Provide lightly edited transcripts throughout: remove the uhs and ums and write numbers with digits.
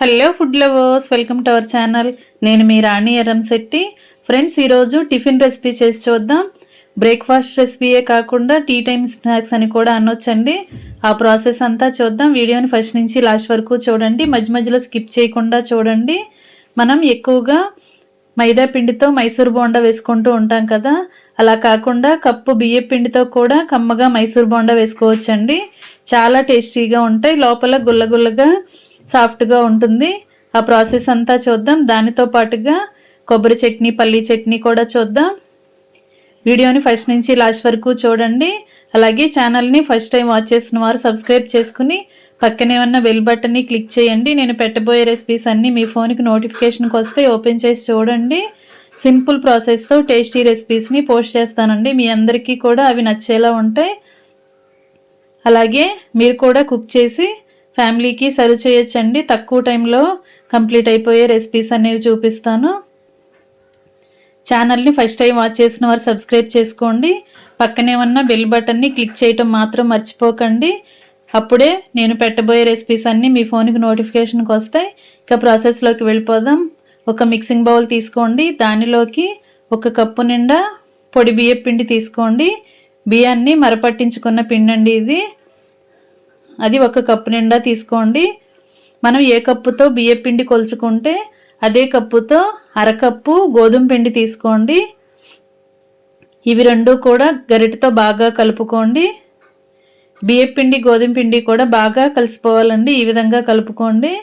Hello food lovers, welcome to our channel. నేను మీ రాణి Erramsetti. Friends, ఈరోజు tiffin recipe చేసి చూద్దాం. బ్రేక్ఫాస్ట్ రెసిపీయే కాకుండా టీ టైమ్ స్నాక్స్ అని కూడా అనొచ్చండి. ఆ ప్రాసెస్ అంతా చూద్దాం. వీడియోని ఫస్ట్ నుంచి లాస్ట్ వరకు చూడండి, మధ్య మధ్యలో స్కిప్ చేయకుండా చూడండి. మనం ఎక్కువగా మైదా పిండితో మైసూర్ బోండా వేసుకుంటూ ఉంటాం కదా, అలా కాకుండా కప్పు బియ్యం పిండితో కూడా కమ్మగా మైసూర్ బోండా వేసుకోవచ్చండి. చాలా టేస్టీగా ఉంటాయి, లోపల గుల్లగుల్లగా సాఫ్ట్గా ఉంటుంది. ఆ ప్రాసెస్ అంతా చూద్దాం. దానితో పాటుగా కొబ్బరి చట్నీ, పల్లీ చట్నీ కూడా చూద్దాం. వీడియోని ఫస్ట్ నుంచి లాస్ట్ వరకు చూడండి. అలాగే ఛానల్ని ఫస్ట్ టైం వాచ్ చేసిన వారు సబ్స్క్రైబ్ చేసుకుని పక్కనే ఉన్న బెల్ బటన్ని క్లిక్ చేయండి. నేను పెట్టబోయే రెసిపీస్ అన్నీ మీ ఫోన్కి నోటిఫికేషన్కి వస్తే ఓపెన్ చేసి చూడండి. సింపుల్ ప్రాసెస్తో టేస్టీ రెసిపీస్ని పోస్ట్ చేస్తానండి. మీ అందరికీ కూడా అవి నచ్చేలా ఉంటాయి. అలాగే మీరు కూడా కుక్ చేసి ఫ్యామిలీకి సర్వ్ చేయొచ్చండి. తక్కువ టైంలో కంప్లీట్ అయిపోయే రెసిపీస్ అనేవి చూపిస్తాను. ఛానల్ని ఫస్ట్ టైం వాచ్ చేసిన వారు సబ్స్క్రైబ్ చేసుకోండి. పక్కనే ఉన్న బెల్ బటన్ని క్లిక్ చేయటం మాత్రం మర్చిపోకండి. అప్పుడే నేను పెట్టబోయే రెసిపీస్ అన్నీ మీ ఫోన్కి నోటిఫికేషన్కి వస్తాయి. ఇక ప్రాసెస్లోకి వెళ్ళిపోదాం. ఒక మిక్సింగ్ బౌల్ తీసుకోండి. దానిలోకి 1 కప్పు నిండా పొడి బియ్యం పిండి తీసుకోండి. బియ్యాన్ని మరపట్టించుకున్న పిండి అండి ఇది. అది 1 కప్పు నిండా తీసుకోండి. మనం ఏ కప్పుతో బియ్యం పిండి కొలుచుకుంటే అదే కప్పుతో అరకప్పు గోధుమ పిండి తీసుకోండి. ఇవి రెండు కూడా గరిటెతో బాగా కలుపుకోండి. బియ్యం పిండి గోధుమ పిండి కూడా బాగా కలిసిపోవాలండి. ఈ విధంగా కలుపుకోండి.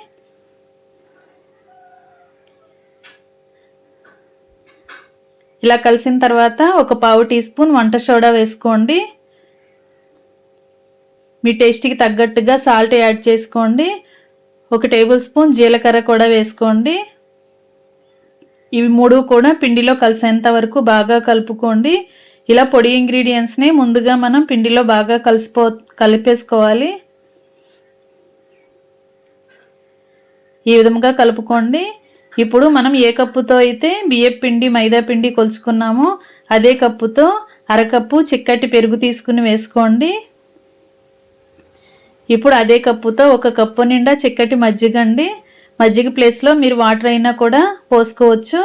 ఇలా కలిసిన తర్వాత 1/2 టీ స్పూన్ వంట సోడా వేసుకోండి. మీ టేస్ట్కి తగ్గట్టుగా సాల్ట్ యాడ్ చేసుకోండి. 1 టేబుల్ స్పూన్ జీలకర్ర కూడా వేసుకోండి. ఇవి 3 కూడా పిండిలో కలిసేంత వరకు బాగా కలుపుకోండి. ఇలా పొడి ఇంగ్రీడియంట్స్ని ముందుగా మనం పిండిలో బాగా కలిపేసుకోవాలి. ఈ విధంగా కలుపుకోండి. ఇప్పుడు మనం ఏ కప్పుతో అయితే బియ్యం పిండి, మైదా పిండి కొలుచుకున్నామో అదే కప్పుతో అరకప్పు చిక్కటి పెరుగు తీసుకుని వేసుకోండి. ఇప్పుడు అదే కప్పుతో 1 కప్పు నిండా చిక్కటి మజ్జిగ అండి. మజ్జిగ ప్లేస్లో మీరు వాటర్ అయినా కూడా పోసుకోవచ్చు.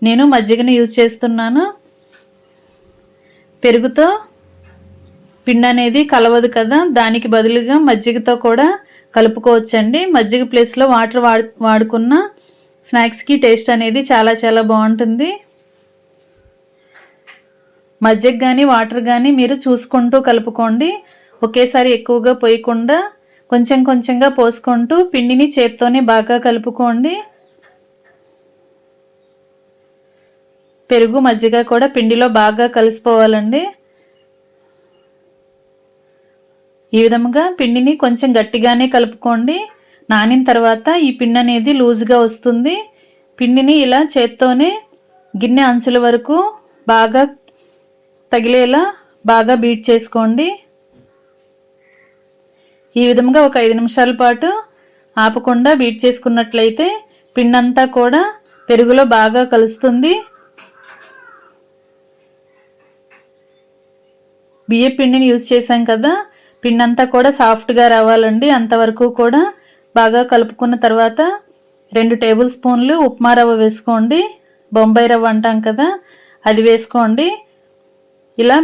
నేను మజ్జిగని యూజ్ చేస్తున్నాను. పెరుగుతో పిండి అనేది కలవదు కదా, దానికి బదులుగా మజ్జిగతో కూడా కలుపుకోవచ్చండి. మజ్జిగ ప్లేస్లో వాటర్ వాడుకున్న స్నాక్స్కి టేస్ట్ అనేది చాలా చాలా బాగుంటుంది. మజ్జిగ కానీ వాటర్ కానీ మీరు చూసుకుంటూ కలుపుకోండి. ఒకేసారి ఎక్కువగా పోయకుండా కొంచెం కొంచెంగా పోసుకుంటూ పిండిని చేత్తోనే బాగా కలుపుకోండి. పెరుగు, మజ్జిగ కూడా పిండిలో బాగా కలిసిపోవాలండి. ఈ విధంగా పిండిని కొంచెం గట్టిగానే కలుపుకోండి. నానిన తర్వాత ఈ పిండి అనేది లూజ్గా వస్తుంది. పిండిని ఇలా చేత్తోనే గిన్నె అంచుల వరకు బాగా తగిలేలా బాగా బీట్ చేసుకోండి. ఈ విధంగా ఒక 5 నిమిషాల పాటు ఆపకుండా బీట్ చేసుకున్నట్లయితే పిండి అంతా కూడా పెరుగులో బాగా కలుస్తుంది. బియ్యం పిండిని యూజ్ చేసాం కదా, పిండి అంతా కూడా సాఫ్ట్గా రావాలండి. అంతవరకు కూడా బాగా కలుపుకున్న తర్వాత 2 టేబుల్ స్పూన్లు ఉప్మా రవ్వ వేసుకోండి. బొంబాయి రవ్వ అంటాం కదా, అది వేసుకోండి. ఇలా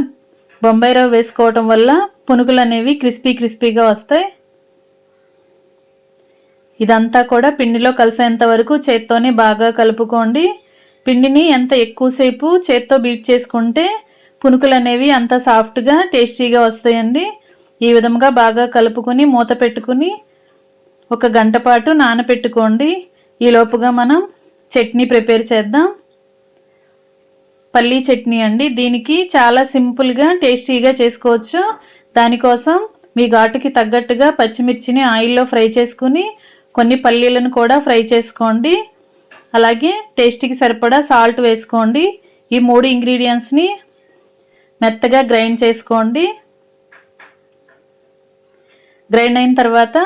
బొంబాయి రవ్వ వేసుకోవటం వల్ల పునుగులు అనేవి క్రిస్పీగా వస్తాయి. ఇదంతా కూడా పిండిలో కలిసేంత వరకు చేత్తోనే బాగా కలుపుకోండి. పిండిని ఎంత ఎక్కువసేపు చేత్తో బీట్ చేసుకుంటే పునుకులు అనేవి అంత సాఫ్ట్గా టేస్టీగా వస్తాయండి. ఈ విధంగా బాగా కలుపుకొని మూత పెట్టుకుని 1 గంట పాటు నానపెట్టుకోండి. ఈలోపుగా మనం చట్నీ ప్రిపేర్ చేద్దాం. పల్లీ చట్నీ అండి. దీనికి చాలా సింపుల్గా టేస్టీగా చేసుకోవచ్చు. దానికోసం మీ ఘాటుకి తగ్గట్టుగా పచ్చిమిర్చిని ఆయిల్లో ఫ్రై చేసుకుని కొన్ని పల్లీలను కూడా ఫ్రై చేసుకోండి. అలాగే టేస్ట్కి సరిపడా సాల్ట్ వేసుకోండి. ఈ 3 ఇంగ్రీడియంట్స్ని మెత్తగా గ్రైండ్ చేసుకోండి. గ్రైండ్ అయిన తర్వాత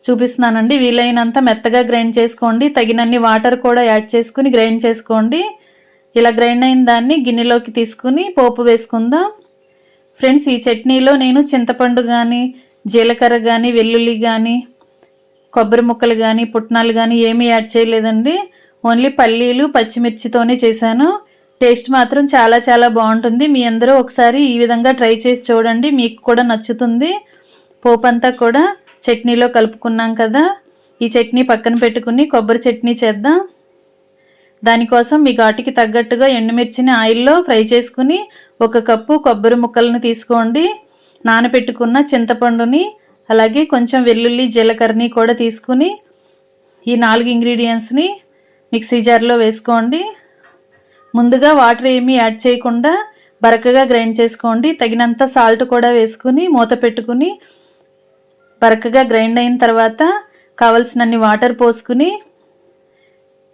చూపిస్తున్నానండి. వీలైనంత మెత్తగా గ్రైండ్ చేసుకోండి. తగినన్ని వాటర్ కూడా యాడ్ చేసుకుని గ్రైండ్ చేసుకోండి. ఇలా గ్రైండ్ అయిన దాన్ని గిన్నెలోకి తీసుకుని పోపు వేసుకుందాం. ఫ్రెండ్స్, ఈ చట్నీలో నేను చింతపండు కానీ, జీలకర్ర కానీ, వెల్లుల్లి కానీ, కొబ్బరి ముక్కలు కానీ పుట్నాలు కానీ ఏమీ యాడ్ చేయలేదండి. ఓన్లీ పల్లీలు పచ్చిమిర్చితోనే చేశాను. టేస్ట్ మాత్రం చాలా చాలా బాగుంటుంది. మీ అందరూ ఒకసారి ఈ విధంగా ట్రై చేసి చూడండి, మీకు కూడా నచ్చుతుంది. పోపు అంతా కూడా చట్నీలో కలుపుకున్నాం కదా, ఈ చట్నీ పక్కన పెట్టుకుని కొబ్బరి చట్నీ చేద్దాం. దానికోసం మీ ఘాటుకి తగ్గట్టుగా ఎండుమిర్చిని ఆయిల్లో ఫ్రై చేసుకుని 1 కప్పు కొబ్బరి ముక్కలను తీసుకోండి. నానబెట్టుకున్న చింతపండుని అలాగే కొంచెం వెల్లుల్లి జీలకర్రని కూడా తీసుకుని ఈ 4 ఇంగ్రీడియంట్స్ని మిక్సీ జార్లో వేసుకోండి. ముందుగా వాటర్ ఏమీ యాడ్ చేయకుండా బరకగా గ్రైండ్ చేసుకోండి. తగినంత సాల్ట్ కూడా వేసుకుని మూత పెట్టుకుని బరకగా గ్రైండ్ అయిన తర్వాత కావలసినన్ని వాటర్ పోసుకుని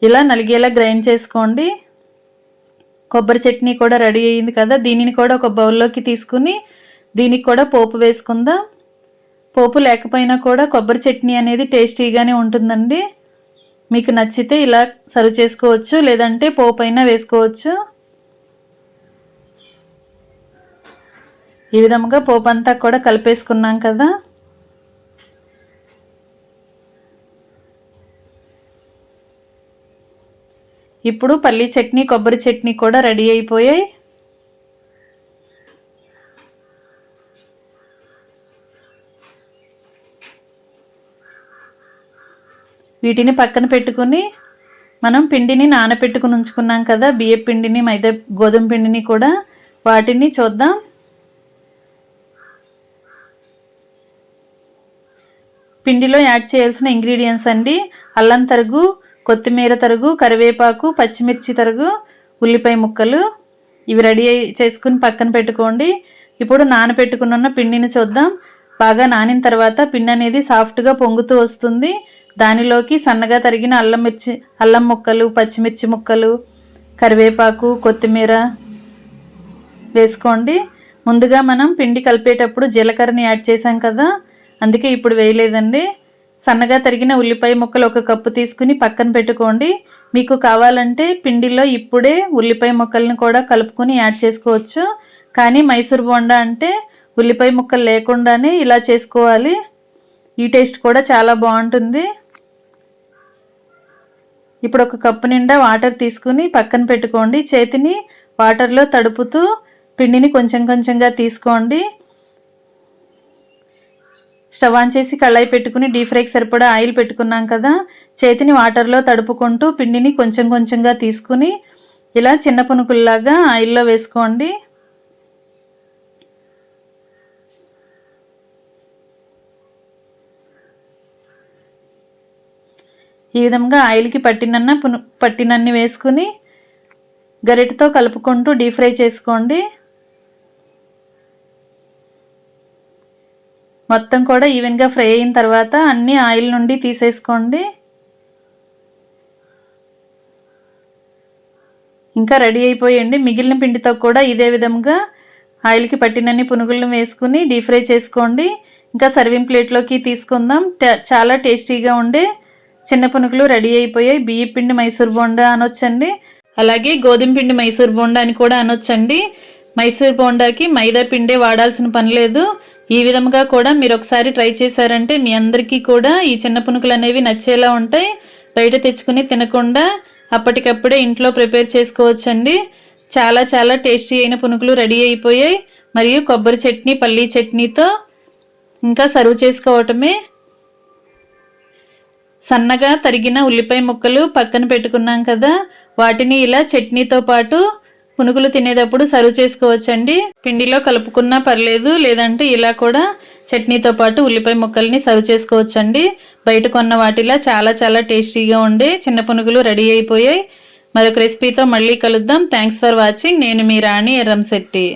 ఇలా నలిగేలా గ్రైండ్ చేసుకోండి. కొబ్బరి చట్నీ కూడా రెడీ అయ్యింది కదా, దీనిని కూడా ఒక బౌల్లోకి తీసుకుని దీనికి కూడా పోపు వేసుకుందాం. పోపు లేకపోయినా కూడా కొబ్బరి చట్నీ అనేది టేస్టీగానే ఉంటుందండి. మీకు నచ్చితే ఇలా సర్వ్ చేసుకోవచ్చు, లేదంటే పోపు అయినా వేసుకోవచ్చు. ఈ విధంగా పోపు అంతా కూడా కలిపేసుకున్నాం కదా. ఇప్పుడు పల్లీ చట్నీ కొబ్బరి చట్నీ కూడా రెడీ అయిపోయాయి. వీటిని పక్కన పెట్టుకుని మనం పిండిని నానబెట్టుకుని ఉంచుకున్నాం కదా, బియ్యం పిండిని మైదా గోధుమ పిండిని కూడా వాటిని చూద్దాం. పిండిలో యాడ్ చేయాల్సిన ఇంగ్రీడియంట్స్ అండి: అల్లం తరుగు, కొత్తిమీర తరుగు, కరివేపాకు, పచ్చిమిర్చి తరుగు, ఉల్లిపాయ ముక్కలు. ఇవి రెడీ చేసుకుని పక్కన పెట్టుకోండి. ఇప్పుడు నానబెట్టుకున్న పిండిని చూద్దాం. బాగా నానిన తర్వాత పిండి అనేది సాఫ్ట్గా పొంగుతూ వస్తుంది. దానిలోకి సన్నగా తరిగిన అల్లం ముక్కలు, పచ్చిమిర్చి ముక్కలు, కరివేపాకు, కొత్తిమీర వేసుకోండి. ముందుగా మనం పిండి కలిపేటప్పుడు జీలకర్రని యాడ్ చేసాం కదా, అందుకే ఇప్పుడు వేయలేదండి. సన్నగా తరిగిన ఉల్లిపాయ ముక్కలు 1 కప్పు తీసుకుని పక్కన పెట్టుకోండి. మీకు కావాలంటే పిండిలో ఇప్పుడే ఉల్లిపాయ ముక్కలను కూడా కలుపుకొని యాడ్ చేసుకోవచ్చు. కానీ మైసూర్ బోండా అంటే ఉల్లిపాయ ముక్కలు లేకుండానే ఇలా చేసుకోవాలి. ఈ టేస్ట్ కూడా చాలా బాగుంటుంది. ఇప్పుడు 1 కప్పు నిండా వాటర్ తీసుకుని పక్కన పెట్టుకోండి. చేతిని వాటర్లో తడుపుతూ పిండిని కొంచెం కొంచెంగా తీసుకోండి. స్టవ్ ఆన్ చేసి కళాయి పెట్టుకుని డీప్ ఫ్రైకి సరిపడా ఆయిల్ పెట్టుకున్నాం కదా, చేతిని వాటర్లో తడుపుకుంటూ పిండిని కొంచెం కొంచెంగా తీసుకుని ఇలా చిన్న పునుకుల్లాగా ఆయిల్లో వేసుకోండి. ఈ విధంగా ఆయిల్కి పట్టినన్ని వేసుకుని గరిటెతో కలుపుకుంటూ డీప్ ఫ్రై చేసుకోండి. మొత్తం కూడా ఈవెన్గా ఫ్రై అయిన తర్వాత అన్నీ ఆయిల్ నుండి తీసేసుకోండి. ఇంకా రెడీ అయిపోయండి. మిగిలిన పిండితో కూడా ఇదే విధంగా ఆయిల్కి పట్టినన్ని పునుగులను వేసుకుని డీప్ ఫ్రై చేసుకోండి. ఇంకా సర్వింగ్ ప్లేట్లోకి తీసుకుందాం. చాలా టేస్టీగా ఉండే చిన్న పునుగులు రెడీ అయిపోయాయి. బియ్యం పిండి మైసూర్ బోండా అనొచ్చండి, అలాగే గోధుమ పిండి మైసూర్ బోండా అని కూడా అనొచ్చండి. మైసూర్ బోండాకి మైదా పిండే వాడాల్సిన పని లేదు. ఈ విధంగా కూడా మీరు ఒకసారి ట్రై చేశారంటే మీ అందరికీ కూడా ఈ చిన్న పునుకులు అనేవి నచ్చేలా ఉంటాయి. బయట తెచ్చుకుని తినకుండా అప్పటికప్పుడే ఇంట్లో ప్రిపేర్ చేసుకోవచ్చండి. చాలా చాలా టేస్టీ అయిన పునుకులు రెడీ అయిపోయాయి. మరియు కొబ్బరి చట్నీ పల్లీ చట్నీతో ఇంకా సర్వ్ చేసుకోవటమే. సన్నగా తరిగిన ఉల్లిపాయ ముక్కలు పక్కన పెట్టుకున్నాం కదా, వాటిని ఇలా చట్నీతో పాటు పునుగులు తినేటప్పుడు సర్వ్ చేసుకోవచ్చండి. పిండిలో కలుపుకున్నా పర్లేదు, లేదంటే ఇలా కూడా చట్నీతో పాటు ఉల్లిపాయ ముక్కల్ని సర్వ్ చేసుకోవచ్చండి. బయట కొన్న వాటిలా చాలా చాలా టేస్టీగా ఉండే చిన్న పునుగులు రెడీ అయిపోయాయి. మరొక రెసిపీతో మళ్ళీ కలుద్దాం. Thanks for watching. నేను మీ రాణి ఎర్రంశెట్టి.